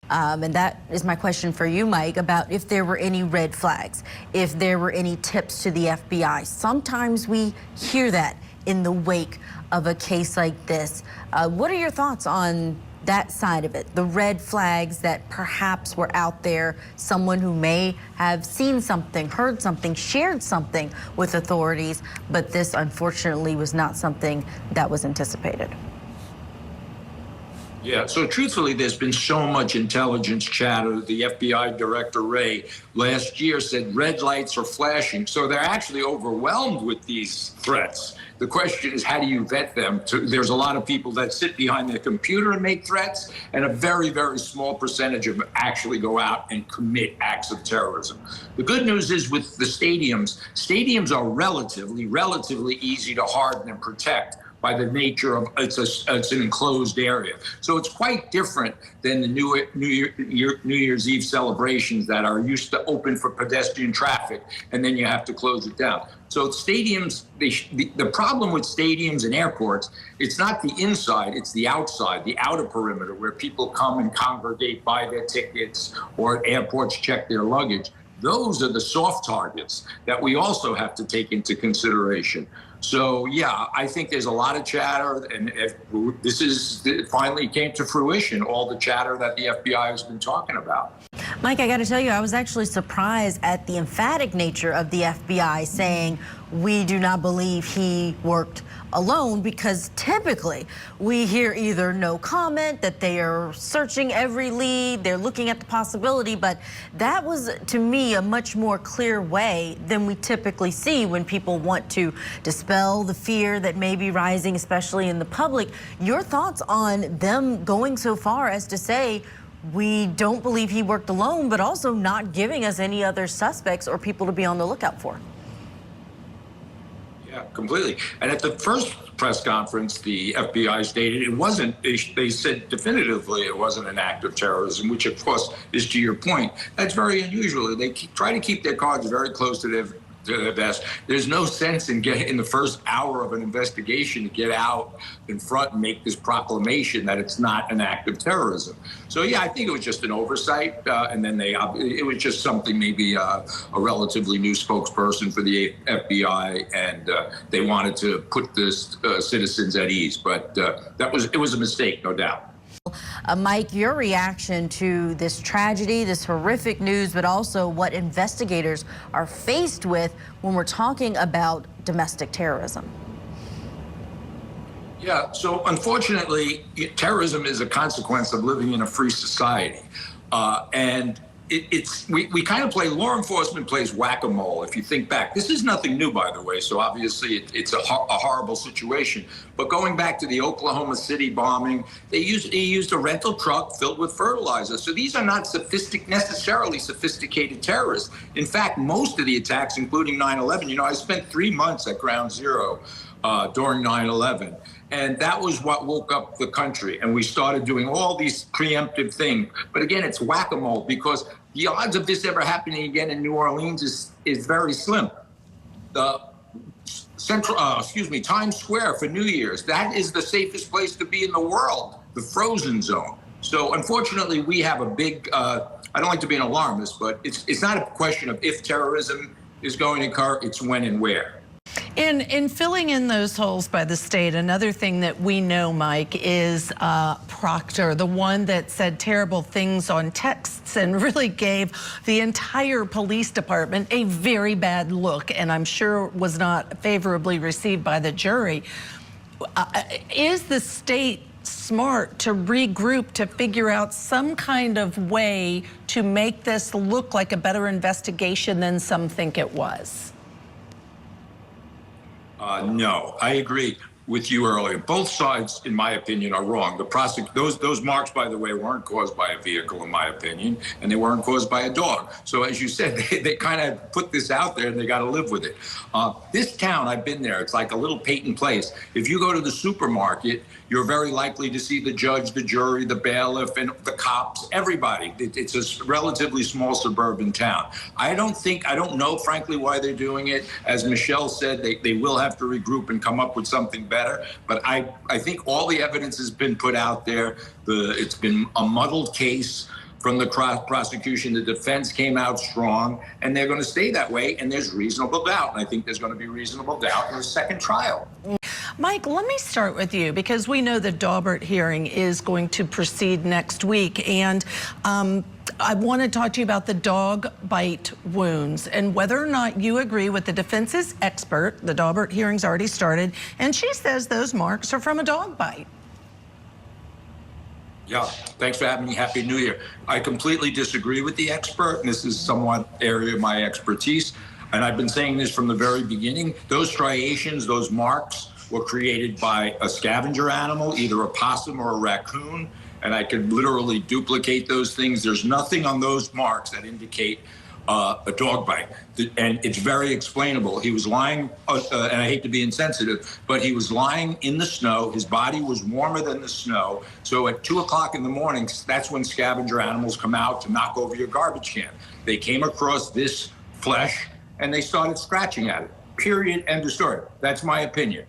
And that is my question for you, Mike, about if there were any red flags, if there were any tips to the FBI. Sometimes we hear that in the wake of a case like this. What are your thoughts on that side of it, the red flags that perhaps were out there, someone who may have seen something, heard something, shared something with authorities, but this unfortunately was not something that was anticipated? Yeah, so truthfully, there's been so much intelligence chatter. The FBI Director Wray last year said red lights are flashing. So they're actually overwhelmed with these threats. The question is, how do you vet them? There's a lot of people that sit behind their computer and make threats, and a very, very small percentage of them actually go out and commit acts of terrorism. The good news is with the stadiums are relatively easy to harden and protect by the nature of it's an enclosed area. So it's quite different than the New Year's Eve celebrations that are used to open for pedestrian traffic, and then you have to close it down. So stadiums, the problem with stadiums and airports, it's not the inside, it's the outside, the outer perimeter, where people come and congregate, buy their tickets, or airports check their luggage. Those are the soft targets that we also have to take into consideration. So, yeah, I think there's a lot of chatter, and if it finally came to fruition, all the chatter that the FBI has been talking about. Mike, I got to tell you, I was actually surprised at the emphatic nature of the FBI saying we do not believe he worked alone, because typically we hear either no comment, that they are searching every lead, they're looking at the possibility, but that was, to me, a much more clear way than we typically see when people want to dispel the fear that may be rising, especially in the public. Your thoughts on them going so far as to say, we don't believe he worked alone, but also not giving us any other suspects or people to be on the lookout for? Yeah, completely. And at the first press conference, the FBI stated it wasn't, they said definitively it wasn't an act of terrorism, which of course is to your point. That's very unusual. They try to keep their cards very close to their vest. There's no sense in the first hour of an investigation to get out in front and make this proclamation that it's not an act of terrorism. So yeah, I think it was just an oversight, and then it was just something, maybe a relatively new spokesperson for the FBI, and they wanted to put the citizens at ease. But it was a mistake, no doubt. Mike, your reaction to this tragedy, this horrific news, but also what investigators are faced with when we're talking about domestic terrorism? Yeah, so unfortunately, terrorism is a consequence of living in a free society. And we kind of play, law enforcement plays whack-a-mole, if you think back. This is nothing new, by the way, so obviously it's a horrible situation. But going back to the Oklahoma City bombing, he used a rental truck filled with fertilizer. So these are not necessarily sophisticated terrorists. In fact, most of the attacks, including 9/11, I spent 3 months at Ground Zero during 9/11. And that was what woke up the country. And we started doing all these preemptive things. But again, it's whack-a-mole, because the odds of this ever happening again in New Orleans is very slim. The Times Square for New Year's, that is the safest place to be in the world, the frozen zone. So unfortunately, we have a big, I don't like to be an alarmist, but it's not a question of if terrorism is going to occur, it's when and where. In filling in those holes by the state, another thing that we know, Mike, is Proctor, the one that said terrible things on texts and really gave the entire police department a very bad look, and I'm sure was not favorably received by the jury. Is the state smart to regroup, to figure out some kind of way to make this look like a better investigation than some think it was? No, I agree with you earlier. Both sides, in my opinion, are wrong. Those marks, by the way, weren't caused by a vehicle, in my opinion, and they weren't caused by a dog. So as you said, they kind of put this out there and they got to live with it. This town, I've been there. It's like a little Peyton Place. If you go to the supermarket, you're very likely to see the judge, the jury, the bailiff, and the cops, everybody. It's a relatively small suburban town. I don't know, frankly, why they're doing it. As Michelle said, they will have to regroup and come up with something better. But I think all the evidence has been put out there. It's been a muddled case from the prosecution. The defense came out strong, and they're going to stay that way, and there's reasonable doubt. And I think there's going to be reasonable doubt in the second trial. Mike, let me start with you, because we know the Daubert hearing is going to proceed next week, and I want to talk to you about the dog bite wounds and whether or not you agree with the defense's expert. The Daubert hearing's already started, and she says those marks are from a dog bite. Yeah, thanks for having me. Happy New Year. I completely disagree with the expert, and this is somewhat area of my expertise. And I've been saying this from the very beginning. Those striations, those marks, were created by a scavenger animal, either a possum or a raccoon. And I could literally duplicate those things. There's nothing on those marks that indicate a dog bite. And it's very explainable. He was lying, and I hate to be insensitive, but he was lying in the snow. His body was warmer than the snow. So at 2 o'clock in the morning, that's when scavenger animals come out to knock over your garbage can. They came across this flesh and they started scratching at it. Period. End of story. That's my opinion.